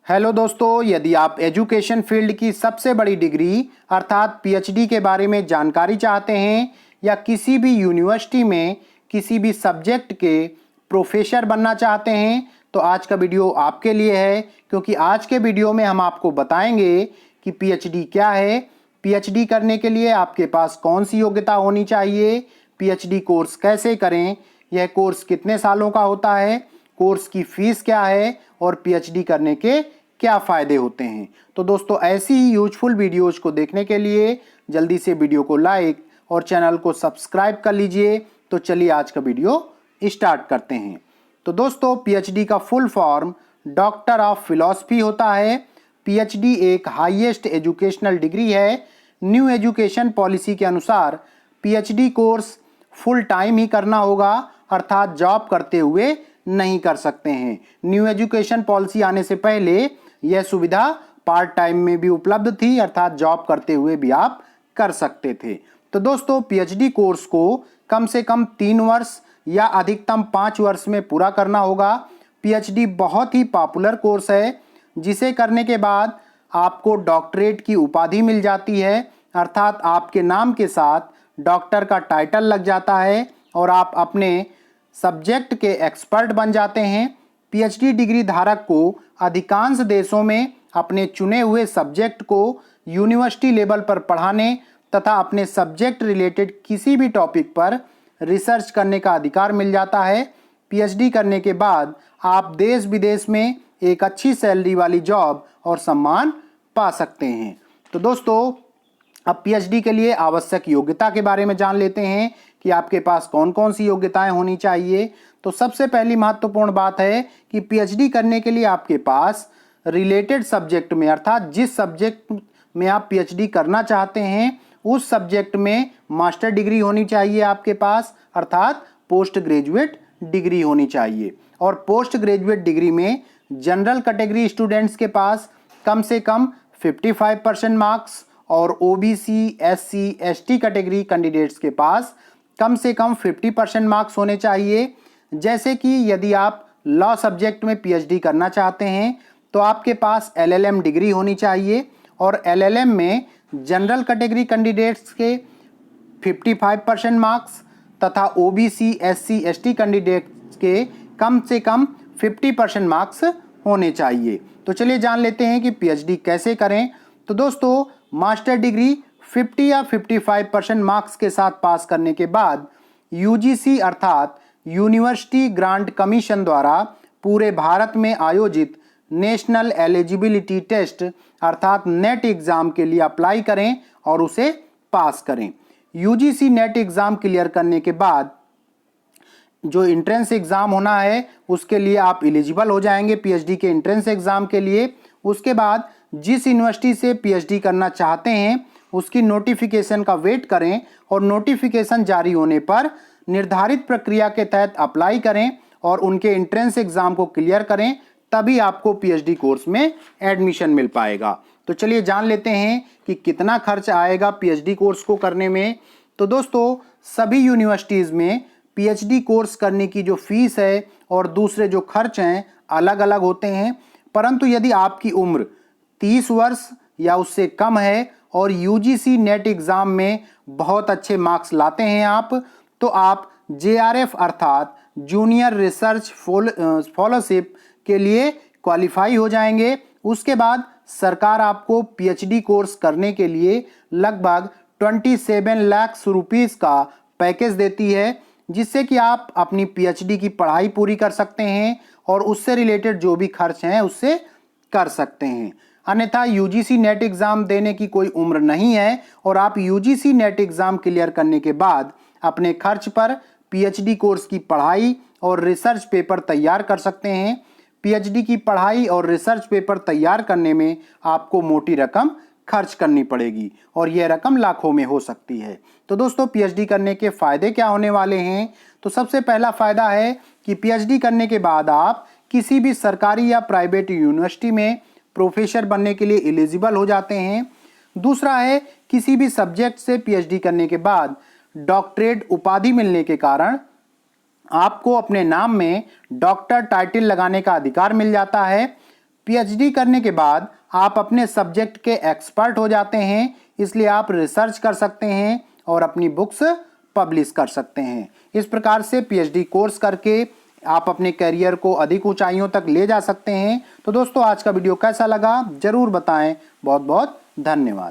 Hello दोस्तों, यदि आप एजुकेशन फील्ड की सबसे बड़ी डिग्री अर्थात पीएचडी के बारे में जानकारी चाहते हैं या किसी भी यूनिवर्सिटी में किसी भी सब्जेक्ट के प्रोफेसर बनना चाहते हैं तो आज का वीडियो आपके लिए है। क्योंकि आज के वीडियो में हम आपको बताएंगे कि पीएचडी क्या है, पीएचडी करने के लिए आपके पास कौन सी योग्यता होनी चाहिए, पीएचडी कोर्स कैसे करें, यह कोर्स कितने सालों का होता है, कोर्स की फीस क्या है और पीएचडी करने के क्या फ़ायदे होते हैं। तो दोस्तों, ऐसी ही यूजफुल वीडियोज को देखने के लिए जल्दी से वीडियो को लाइक और चैनल को सब्सक्राइब कर लीजिए। तो चलिए आज का वीडियो स्टार्ट करते हैं। तो दोस्तों, पीएचडी का full form doctor of philosophy होता है। पीएचडी एक हाईएस्ट एजुकेशनल डिग्री है। न्यू एजुकेशन पॉलिसी के अनुसार पीएचडी कोर्स फुल टाइम ही करना होगा, अर्थात जॉब करते हुए नहीं कर सकते हैं। न्यू एजुकेशन पॉलिसी आने से पहले यह सुविधा पार्ट टाइम में भी उपलब्ध थी, अर्थात जॉब करते हुए भी आप कर सकते थे। तो दोस्तों, पीएचडी कोर्स को कम से कम 3 वर्ष या अधिकतम 5 वर्ष में पूरा करना होगा। पीएचडी बहुत ही पॉपुलर कोर्स है, जिसे करने के बाद आपको डॉक्टरेट की उपाधि मिल जाती है, अर्थात आपके नाम के साथ डॉक्टर का टाइटल लग जाता है और आप अपने सब्जेक्ट के एक्सपर्ट बन जाते हैं। पीएचडी डिग्री धारक को अधिकांश देशों में अपने चुने हुए सब्जेक्ट को यूनिवर्सिटी लेवल पर पढ़ाने तथा अपने सब्जेक्ट रिलेटेड किसी भी टॉपिक पर रिसर्च करने का अधिकार मिल जाता है। पीएचडी करने के बाद आप देश विदेश में एक अच्छी सैलरी वाली जॉब और सम्मान पा सकते हैं। तो दोस्तों, अब पीएचडी के लिए आवश्यक योग्यता के बारे में जान लेते हैं कि आपके पास कौन कौन सी योग्यताएं होनी चाहिए। तो सबसे पहली महत्वपूर्ण बात है कि पीएचडी करने के लिए आपके पास रिलेटेड सब्जेक्ट में, अर्थात जिस सब्जेक्ट में आप पीएचडी करना चाहते हैं उस सब्जेक्ट में मास्टर डिग्री होनी चाहिए आपके पास, अर्थात पोस्ट ग्रेजुएट डिग्री होनी चाहिए। और पोस्ट ग्रेजुएट डिग्री में जनरल कैटेगरी स्टूडेंट्स के पास कम से कम 55% मार्क्स और OBC, SC, ST category candidates के पास कम से कम 50% मार्क्स होने चाहिए। जैसे कि यदि आप लॉ सब्जेक्ट में पीएचडी करना चाहते हैं तो आपके पास एलएलएम डिग्री होनी चाहिए और एलएलएम में जनरल कैटेगरी कैंडिडेट्स के 55% मार्क्स तथा ओबीसी, एससी, एसटी कैंडिडेट्स के कम से कम 50% मार्क्स होने चाहिए। तो चलिए जान लेते हैं कि पीएचडी कैसे करें। तो दोस्तों, मास्टर डिग्री 50 या 55% मार्क्स के साथ पास करने के बाद यूजीसी अर्थात यूनिवर्सिटी ग्रांट कमीशन द्वारा पूरे भारत में आयोजित नेशनल एलिजिबिलिटी टेस्ट अर्थात नेट एग्जाम के लिए अप्लाई करें और उसे पास करें। यूजीसी नेट एग्जाम क्लियर करने के बाद जो एंट्रेंस एग्जाम होना है उसके लिए आप एलिजिबल हो जाएंगे पीएचडी के एंट्रेंस एग्जाम के लिए। उसके बाद जिस यूनिवर्सिटी से पीएचडी करना चाहते हैं उसकी नोटिफिकेशन का वेट करें और नोटिफिकेशन जारी होने पर निर्धारित प्रक्रिया के तहत अप्लाई करें और उनके एंट्रेंस एग्जाम को क्लियर करें, तभी आपको पीएचडी कोर्स में एडमिशन मिल पाएगा। तो चलिए जान लेते हैं कि कितना खर्च आएगा पीएचडी कोर्स को करने में। तो दोस्तों, सभी यूनिवर्सिटीज़ में पीएचडी कोर्स करने की जो फीस है और दूसरे जो खर्च हैं अलग अलग होते हैं, परंतु यदि आपकी उम्र 30 वर्ष या उससे कम है और यूजीसी नेट एग्ज़ाम में बहुत अच्छे मार्क्स लाते हैं आप, तो आप जेआरएफ अर्थात जूनियर रिसर्च फेलोशिप के लिए क्वालिफाई हो जाएंगे। उसके बाद सरकार आपको पीएचडी कोर्स करने के लिए लगभग 27 लाख रुपीस का पैकेज देती है, जिससे कि आप अपनी पीएचडी की पढ़ाई पूरी कर सकते हैं और उससे रिलेटेड जो भी खर्च हैं उससे कर सकते हैं। अन्यथा यूजीसी नेट एग्ज़ाम देने की कोई उम्र नहीं है और आप यूजीसी नेट एग्ज़ाम क्लियर करने के बाद अपने खर्च पर पीएचडी कोर्स की पढ़ाई और रिसर्च पेपर तैयार कर सकते हैं। पीएचडी की पढ़ाई और रिसर्च पेपर तैयार करने में आपको मोटी रकम खर्च करनी पड़ेगी और यह रकम लाखों में हो सकती है। तो दोस्तों, पीएचडी करने के फ़ायदे क्या होने वाले हैं? तो सबसे पहला फ़ायदा है कि पीएचडी करने के बाद आप किसी भी सरकारी या प्राइवेट यूनिवर्सिटी में प्रोफेसर बनने के लिए एलिजिबल हो जाते हैं। दूसरा है, किसी भी सब्जेक्ट से पीएचडी करने के बाद डॉक्टरेट उपाधि मिलने के कारण आपको अपने नाम में डॉक्टर टाइटल लगाने का अधिकार मिल जाता है। पीएचडी करने के बाद आप अपने सब्जेक्ट के एक्सपर्ट हो जाते हैं, इसलिए आप रिसर्च कर सकते हैं और अपनी बुक्स पब्लिश कर सकते हैं। इस प्रकार से पीएचडी कोर्स करके आप अपने करियर को अधिक ऊंचाइयों तक ले जा सकते हैं। तो दोस्तों, आज का वीडियो कैसा लगा जरूर बताएं। बहुत बहुत धन्यवाद।